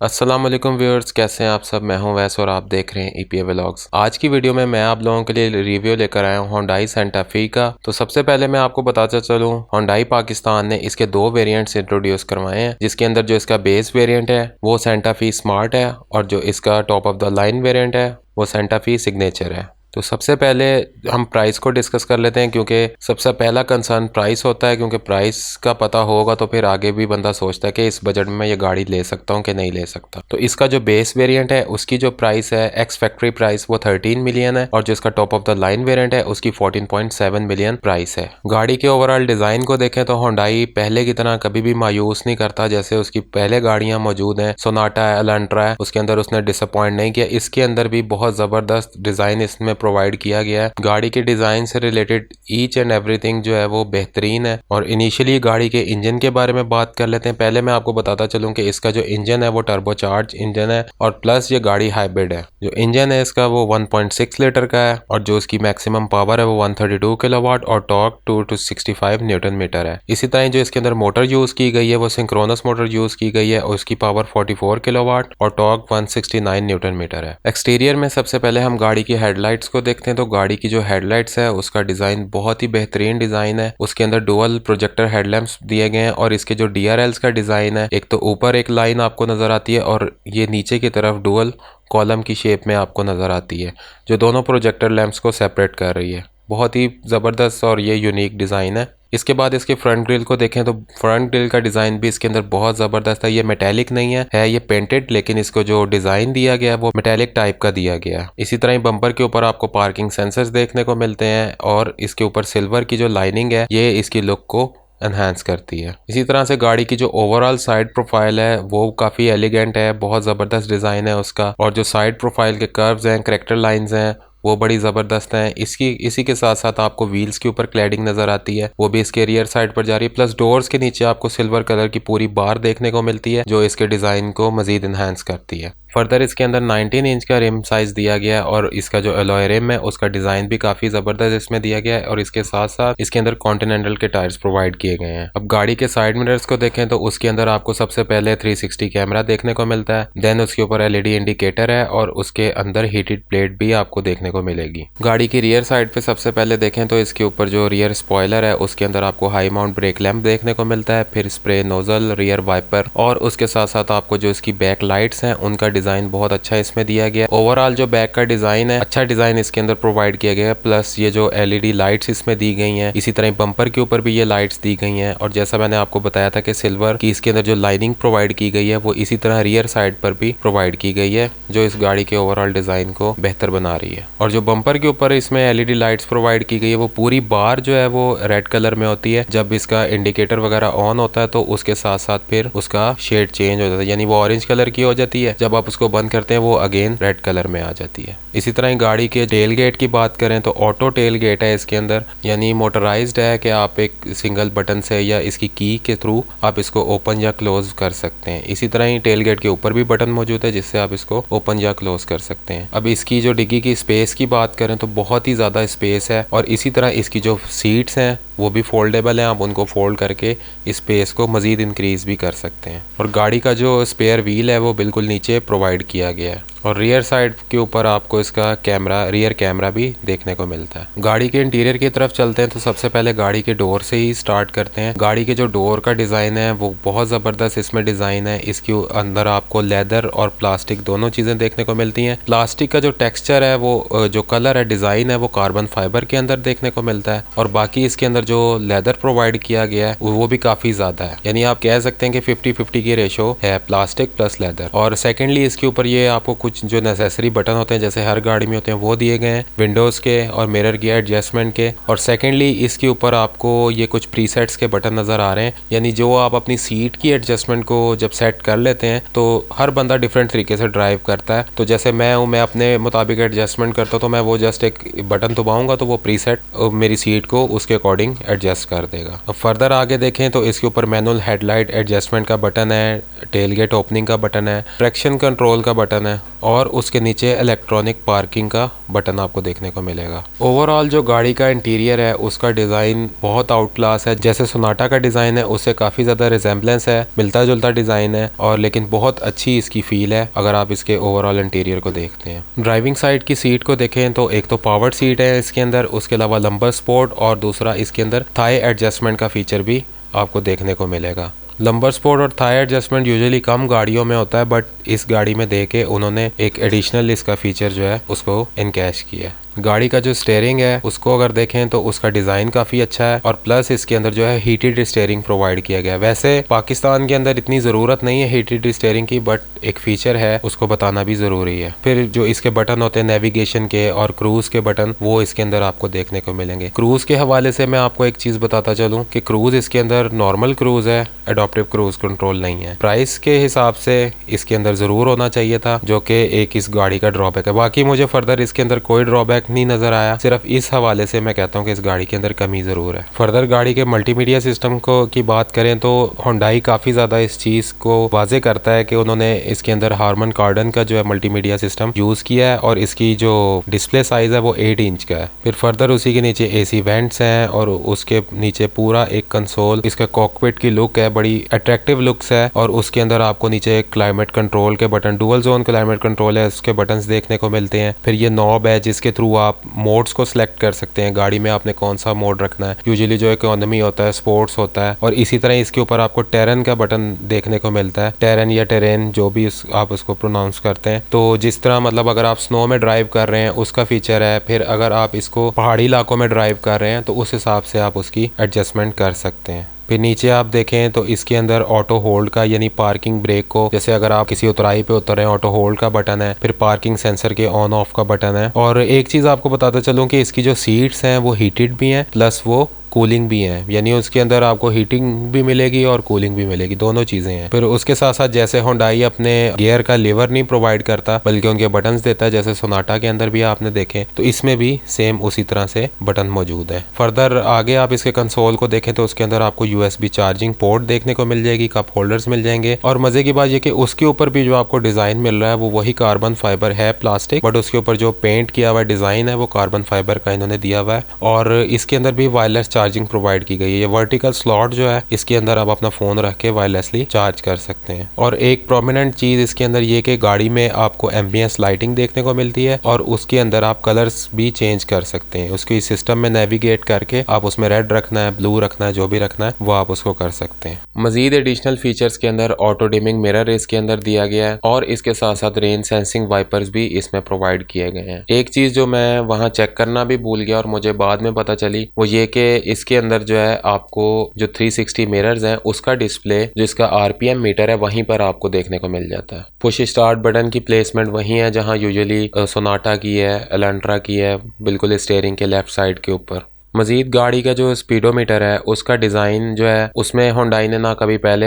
अस्सलाम वालेकुम व्यूअर्स, कैसे हैं आप सब। मैं हूं वैस और आप देख रहे हैं ईपीए व्लॉग्स। आज की वीडियो में मैं आप लोगों के लिए रिव्यू लेकर आया हूं Hyundai Santa Fe का। तो सबसे पहले मैं आपको बताता चलूं, Hyundai पाकिस्तान ने इसके दो वेरिएंट्स इंट्रोड्यूस करवाए हैं, जिसके अंदर जो इसका बेस वेरिएंट है वो Santa Fe स्मार्ट है और जो इसका top of the line variant है वो Santa Fe सिग्नेचर है। तो सबसे पहले हम प्राइस को डिस्कस कर लेते हैं, क्योंकि सबसे पहला कंसर्न प्राइस होता है, क्योंकि प्राइस का पता होगा तो फिर आगे भी बंदा सोचता है कि इस बजट में ये गाड़ी ले सकता हूँ कि नहीं ले सकता। तो इसका जो बेस वेरिएंट है उसकी जो प्राइस है एक्स फैक्ट्री प्राइस वो 13 मिलियन है और जो इसका top of the line variant है उसकी 14.7 मिलियन प्राइस है। गाड़ी के ओवरऑल डिजाइन को देखें तो Hyundai पहले की तरह कभी भी मायूस नहीं करता। जैसे उसकी पहले गाड़ियां मौजूद हैं, सोनाटा है, एलेंट्रा है, उसके अंदर उसने डिसअपॉइंट नहीं किया। इसके अंदर भी बहुत जबरदस्त डिजाइन इसमें प्रोवाइड किया गया है। गाड़ी के डिजाइन से रिलेटेड ईच एंड एवरीथिंग जो है वो बेहतरीन है। और इनिशियली गाड़ी के इंजन के बारे में बात कर लेते हैं। पहले मैं आपको बताता चलूं कि इसका जो इंजन है वो टर्बोचार्ज इंजन है और प्लस ये गाड़ी हाइब्रिड है। जो इंजन है इसका वो 1.6 लीटर का है और जो उसकी मैक्सिमम पावर है वो 132 किलोवाट और टॉर्क 265 न्यूटन मीटर है। इसी तरह जो इसके अंदर मोटर यूज की गई है वो सिंक्रोनस मोटर यूज की गई है और उसकी पावर 44 किलोवाट और टॉर्क 169 न्यूटन मीटर है। एक्सटीरियर में सबसे पहले हम गाड़ी की हेडलाइट्स को देखते हैं। तो गाड़ी की जो हेडलाइट्स है उसका डिजाइन बहुत ही बेहतरीन डिजाइन है। उसके अंदर डुअल प्रोजेक्टर हेडलैम्प्स दिए गए हैं और इसके जो DRLs का डिजाइन है, एक तो ऊपर एक लाइन आपको नजर आती है और ये नीचे की तरफ डुअल कॉलम की शेप में आपको नजर आती है, जो दोनों प्रोजेक्टर लैंप्स को सेपरेट कर रही है। बहुत ही ज़बरदस्त और ये यूनिक डिज़ाइन है। इसके बाद इसके फ्रंट ग्रिल को देखें तो फ्रंट ग्रिल का डिज़ाइन भी इसके अंदर बहुत ज़बरदस्त है। ये मेटेलिक नहीं है ये पेंटेड, लेकिन इसको जो डिज़ाइन दिया गया है वो मेटेलिक टाइप का दिया गया है। इसी तरह ही बम्पर के ऊपर आपको पार्किंग सेंसर्स देखने को मिलते हैं और इसके ऊपर सिल्वर की जो लाइनिंग है ये इसकी लुक को एनहांस करती है। इसी तरह से गाड़ी की जो ओवरऑल साइड प्रोफाइल है वो काफ़ी एलिगेंट है, बहुत ज़बरदस्त डिज़ाइन है उसका। और जो साइड प्रोफाइल के कर्व्स हैं, कैरेक्टर लाइंस हैं, वो बड़ी ज़बरदस्त हैं। इसी के साथ साथ आपको व्हील्स के ऊपर क्लैडिंग नज़र आती है, वो भी इसके रियर साइड पर जा रही है। प्लस डोर्स के नीचे आपको सिल्वर कलर की पूरी बार देखने को मिलती है, जो इसके डिज़ाइन को मज़ीद इन्हांस करती है। फर्दर इसके अंदर 19 इंच का रिम साइज दिया गया है और इसका जो अलॉय रिम है उसका डिज़ाइन भी काफ़ी ज़बरदस्त इसमें दिया गया है और इसके साथ साथ इसके अंदर कॉन्टिनेंटल के टायर्स प्रोवाइड किए गए हैं। अब गाड़ी के साइड मिरर्स को देखें तो उसके अंदर आपको सबसे पहले 360 कैमरा देखने को मिलता है, देन उसके ऊपर LED इंडिकेटर है और उसके अंदर हीटेड प्लेट भी आपको देखने को मिलेगी। गाड़ी की रियर साइड पे सबसे पहले देखें तो इसके ऊपर जो रियर स्पॉयलर है उसके अंदर आपको हाई माउंट ब्रेक लैंप देखने को मिलता है, फिर स्प्रे नोजल, रियर वाइपर और उसके साथ साथ आपको जो इसकी बैक लाइट्स हैं उनका डिज़ाइन बहुत अच्छा इसमें दिया गया। ओवरऑल जो बैक का डिजाइन है अच्छा डिजाइन इसके अंदर प्रोवाइड किया गया है। प्लस ये जो LED लाइट्स इसमें दी गई हैं, इसी तरह बम्पर के ऊपर भी ये लाइट्स दी गई हैं और जैसा मैंने आपको बताया था कि सिल्वर की इसके अंदर जो लाइनिंग प्रोवाइड की गई है वो इसी तरह रियर साइड पर भी प्रोवाइड की गई है, जो इस गाड़ी के ओवरऑल डिजाइन को बेहतर बना रही है। और जो बम्पर के ऊपर इसमें LED लाइट्स प्रोवाइड की गई है वो पूरी बार जो है वो रेड कलर में होती है। जब इसका इंडिकेटर वगैरह ऑन होता है तो उसके साथ साथ फिर उसका शेड चेंज हो जाता है, यानी वो ऑरेंज कलर की हो जाती है, जब आप उसको बंद करते हैं वो अगेन रेड कलर में आ जाती है। इसी तरह गाड़ी के टेल गेट की बात करें तो ऑटो टेल गेट है इसके अंदर, यानी मोटराइज्ड है कि आप एक सिंगल बटन से या इसकी की के थ्रू आप इसको ओपन या क्लोज कर सकते हैं। इसी तरह ही टेल गेट के ऊपर भी बटन मौजूद है जिससे आप इसको ओपन या क्लोज कर सकते हैं। अब इसकी जो डिग्गी की स्पेस की बात करें तो बहुत ही ज़्यादा स्पेस है और इसी तरह इसकी जो सीट्स हैं वो भी फोल्डेबल हैं, आप उनको फोल्ड करके स्पेस को मज़ीद इंक्रीज भी कर सकते हैं। और गाड़ी का जो स्पेयर व्हील है वो बिल्कुल नीचे प्रोवाइड किया गया है और रियर साइड के ऊपर आपको इसका रियर कैमरा भी देखने को मिलता है। गाड़ी के इंटीरियर की तरफ चलते हैं तो सबसे पहले गाड़ी के डोर से ही स्टार्ट करते हैं। गाड़ी के जो डोर का डिज़ाइन है वो बहुत ज़बरदस्त इसमें डिज़ाइन है। इसके अंदर आपको लेदर और प्लास्टिक दोनों चीज़ें देखने को मिलती हैं। प्लास्टिक का जो टेक्सचर है वो जो कलर है, डिज़ाइन है, वो कार्बन फाइबर के अंदर देखने को मिलता है और बाकी इसके अंदर जो लेदर प्रोवाइड किया गया है वो भी काफ़ी ज़्यादा है, यानी आप कह सकते हैं कि 50-50 की रेशो है प्लास्टिक प्लस लेदर। और सेकेंडली इसके ऊपर ये आपको कुछ जो नेसेसरी बटन होते हैं जैसे हर गाड़ी में होते हैं वो दिए गए हैं, विंडोज़ के और मिरर के एडजस्टमेंट के। और सेकेंडली इसके ऊपर आपको ये कुछ प्रीसेट्स के बटन नज़र आ रहे हैं, यानी जो आप अपनी सीट की एडजस्टमेंट को जब सेट कर लेते हैं तो हर बंदा डिफरेंट तरीके से ड्राइव करता है। तो जैसे मैं हूँ, मैं अपने मुताबिक एडजस्टमेंट करता हूँ, तो मैं वो जस्ट एक बटन दबाऊंगा तो वो प्रीसेट मेरी सीट को उसके अकॉर्डिंग एडजस्ट कर देगा। अब फर्दर आगे देखें तो इसके ऊपर मैनुअल हेडलाइट एडजस्टमेंट का बटन है, टेलगेट ओपनिंग का बटन है, ट्रैक्शन कंट्रोल का बटन है और उसके नीचे इलेक्ट्रॉनिक पार्किंग का बटन आपको देखने को मिलेगा। ओवरऑल जो गाड़ी का इंटीरियर है उसका डिज़ाइन बहुत आउट क्लास है। जैसे सोनाटा का डिज़ाइन है उससे काफ़ी ज़्यादा रिजेम्बलेंस है, मिलता जुलता डिज़ाइन है, और लेकिन बहुत अच्छी इसकी फील है अगर आप इसके ओवरऑल इंटीरियर को देखते हैं। ड्राइविंग साइड की सीट को देखें तो एक तो पावर्ड सीट है इसके अंदर, उसके अलावा लंबर स्पोर्ट, और दूसरा इसके अंदर थाई एडजस्टमेंट का फीचर भी आपको देखने को मिलेगा। लंबर स्पोर्ट और थाई एडजस्टमेंट यूजुअली कम गाड़ियों में होता है, बट इस गाड़ी में दे के उन्होंने एक एडिशनल इसका फीचर जो है उसको इनकैश किया। गाड़ी का जो स्टीयरिंग है उसको अगर देखें तो उसका डिज़ाइन काफ़ी अच्छा है, और प्लस इसके अंदर जो है हीटेड स्टीयरिंग प्रोवाइड किया गया है। वैसे पाकिस्तान के अंदर इतनी ज़रूरत नहीं है हीटेड स्टीयरिंग की, बट एक फीचर है उसको बताना भी ज़रूरी है। फिर जो इसके बटन होते हैं नेविगेशन के और क्रूज़ के बटन, वो इसके अंदर आपको देखने को मिलेंगे। क्रूज़ के हवाले से मैं आपको एक चीज़ बताता चलूँ कि क्रूज़ इसके अंदर नॉर्मल क्रूज़ है, एडॉप्टिव क्रूज़ कंट्रोल नहीं है। प्राइस के हिसाब से इसके अंदर ज़रूर होना चाहिए था, जो कि एक इस गाड़ी का ड्रॉबैक है। बाकी मुझे फर्दर इसके अंदर कोई ड्रॉबैक नहीं नजर आया, सिर्फ इस हवाले से मैं कहता हूँ कि इस गाड़ी के अंदर कमी जरूर है। फर्दर गाड़ी के मल्टीमीडिया सिस्टम को की बात करें तो होंडाई काफी ज्यादा इस चीज को वाजे करता है कि उन्होंने इसके अंदर हार्मन कार्डन का जो है मल्टीमीडिया सिस्टम यूज किया है, और इसकी जो डिस्प्ले साइज है वो 8 इंच का है। फिर फर्दर उसी के नीचे एसी वेंट्स हैं, और उसके नीचे पूरा एक कंसोल, इसका कॉकपिट की लुक है, बड़ी अट्रैक्टिव लुक्स है, और उसके अंदर आपको नीचे क्लाइमेट कंट्रोल के button, dual zone climate control है, उसके बटन्स देखने को मिलते हैं। फिर ये नॉब है जिसके थ्रू आप मोड्स को सिलेक्ट कर सकते हैं, गाड़ी में आपने कौन सा मोड रखना है। यूजुअली जो इकोनॉमी होता है, स्पोर्ट्स होता है, और इसी तरह इसके ऊपर आपको टेरन का बटन देखने को मिलता है, टेरन या टेरेन जो भी आप उसको प्रोनाउंस करते हैं। तो जिस तरह मतलब अगर आप स्नो में ड्राइव कर रहे हैं उसका फीचर है। फिर अगर आप इसको पहाड़ी इलाकों में ड्राइव कर रहे हैं तो उस हिसाब से आप उसकी एडजस्टमेंट कर सकते हैं। फिर नीचे आप देखें तो इसके अंदर ऑटो होल्ड का, यानी पार्किंग ब्रेक को, जैसे अगर आप किसी उतराई पे उतर रहे हैं, ऑटो होल्ड का बटन है। फिर पार्किंग सेंसर के ऑन ऑफ का बटन है। और एक चीज़ आपको बताता चलूँ कि इसकी जो सीट्स हैं वो हीटेड भी हैं, प्लस वो कूलिंग भी है, यानी उसके अंदर आपको हीटिंग भी मिलेगी और कूलिंग भी मिलेगी, दोनों चीज़ें हैं। फिर उसके साथ साथ जैसे होंडाई अपने गियर का लीवर नहीं प्रोवाइड करता बल्कि उनके बटन्स देता है, जैसे सोनाटा के अंदर भी आपने देखे, तो इसमें भी सेम उसी तरह से बटन मौजूद है। फर्दर आगे आप इसके कंसोल को देखें तो उसके अंदर आपको यूएसबी चार्जिंग पोर्ट देखने को मिल जाएगी, कप होल्डर्स मिल जाएंगे, और मजे की बात यह कि उसके ऊपर भी जो आपको डिजाइन मिल रहा है वो वही कार्बन फाइबर है, प्लास्टिक, बट उसके ऊपर जो पेंट किया हुआ डिजाइन है वो कार्बन फाइबर का इन्होंने दिया हुआ है। और इसके अंदर भी वायरलेस चार्जिंग प्रोवाइड की गई है। ये वर्टिकल स्लॉट जो है इसके अंदर आप अपना फोन रख के वायरलेसली चार्ज कर सकते हैं। और एक प्रोमिनेंट चीज इसके अंदर ये कि गाड़ी में आपको एम्बियंस लाइटिंग देखने को मिलती है, और उसके अंदर आप कलर्स भी चेंज कर सकते हैं। उसको इस सिस्टम में नेविगेट करके आप उसमें रेड रखना है, ब्लू रखना है, जो भी रखना है वो आप उसको कर सकते हैं। मजीद एडिशनल फीचर्स के अंदर ऑटो डिमिंग मिरर इसके अंदर दिया गया है, और इसके साथ साथ रेन सेंसिंग वाइपर्स भी इसमें प्रोवाइड किए गए हैं। एक चीज जो मैं वहां चेक करना भी भूल गया और मुझे बाद में पता चली, वो ये कि इसके अंदर जो है आपको जो 360 मिरर्स हैं उसका डिस्प्ले, जिसका आरपीएम मीटर है, वहीं पर आपको देखने को मिल जाता है। पुश स्टार्ट बटन की प्लेसमेंट वहीं है जहां यूजुअली सोनाटा की है, एलेंट्रा की है, बिल्कुल स्टीयरिंग के लेफ्ट साइड के ऊपर। मजीद गाड़ी का जो स्पीडोमीटर है उसका डिज़ाइन जो है उसमें होंडाई ने ना कभी पहले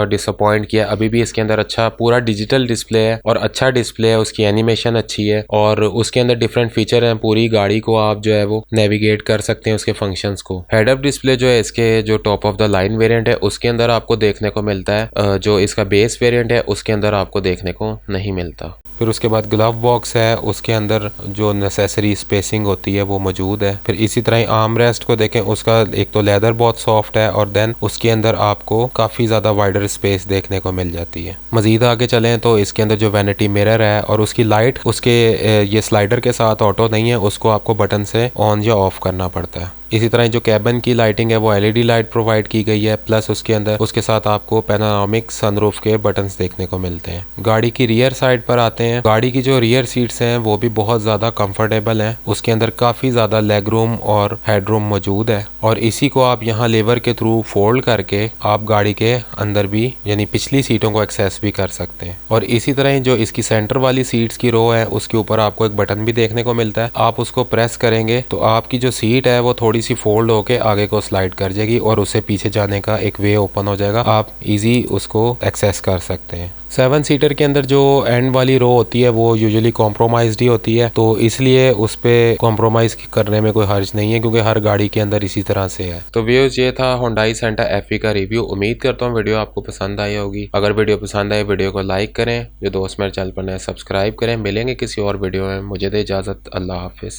डिसअपॉइंट किया, अभी भी इसके अंदर अच्छा पूरा डिजिटल डिस्प्ले है और अच्छा डिस्प्ले है, उसकी एनिमेशन अच्छी है, और उसके अंदर डिफरेंट फीचर हैं। पूरी गाड़ी को आप जो है वो नेविगेट कर सकते हैं उसके फंक्शंस को। हेड अप डिस्प्ले जो है इसके जो top of the line variant है उसके अंदर आपको देखने को मिलता है, जो इसका बेस वेरिएंट है उसके अंदर आपको देखने को नहीं मिलता। फिर उसके बाद ग्लव बॉक्स है, उसके अंदर जो नेसेसरी स्पेसिंग होती है वो मौजूद है। फिर इसी तरह आर्म रेस्ट को देखें, उसका एक तो लेदर बहुत सॉफ्ट है, और देन उसके अंदर आपको काफ़ी ज़्यादा वाइडर स्पेस देखने को मिल जाती है। मजीद आगे चलें तो इसके अंदर जो वैनिटी मिरर है और उसकी लाइट, उसके ये स्लाइडर के साथ ऑटो नहीं है, उसको आपको बटन से ऑन या ऑफ करना पड़ता है। इसी तरह जो कैबिन की लाइटिंग है वो एलईडी लाइट प्रोवाइड की गई है, प्लस उसके अंदर उसके साथ आपको पैनोरामिक सनरूफ के बटन्स देखने को मिलते हैं। गाड़ी की रियर साइड पर आते हैं। गाड़ी की जो रियर सीट्स हैं वो भी बहुत ज़्यादा कंफर्टेबल हैं, उसके अंदर काफ़ी ज़्यादा लेग रूम और हेड रूम मौजूद है, और इसी को आप यहाँ लेवर के थ्रू फोल्ड करके आप गाड़ी के अंदर भी यानी पिछली सीटों को एक्सेस भी कर सकते हैं। और इसी तरह जो इसकी सेंटर वाली सीट्स की रो है उसके ऊपर आपको एक बटन भी देखने को मिलता है, आप उसको प्रेस करेंगे तो आपकी जो सीट है वो थोड़ी थोड़ी सी फोल्ड होके आगे को स्लाइड कर जाएगी और उससे पीछे जाने का एक वे ओपन हो जाएगा, आप इजी उसको एक्सेस कर सकते हैं। 7 सीटर के अंदर जो एंड वाली रो होती है वो यूजुअली कॉम्प्रोमाइज्ड ही होती है, तो इसलिए उस पर कॉम्प्रोमाइज़ करने में कोई हर्ज नहीं है क्योंकि हर गाड़ी के अंदर इसी तरह से है। तो व्यूअर्स, ये था Hyundai Santa Fe का रिव्यू। उम्मीद करता हूँ वीडियो आपको पसंद आई होगी। अगर वीडियो पसंद आए वीडियो को लाइक करें, जो दोस्त मेरे चैनल पर नए सब्सक्राइब करें। मिलेंगे किसी और वीडियो में, मुझे दे इजाज़त। अल्लाह हाफिज़।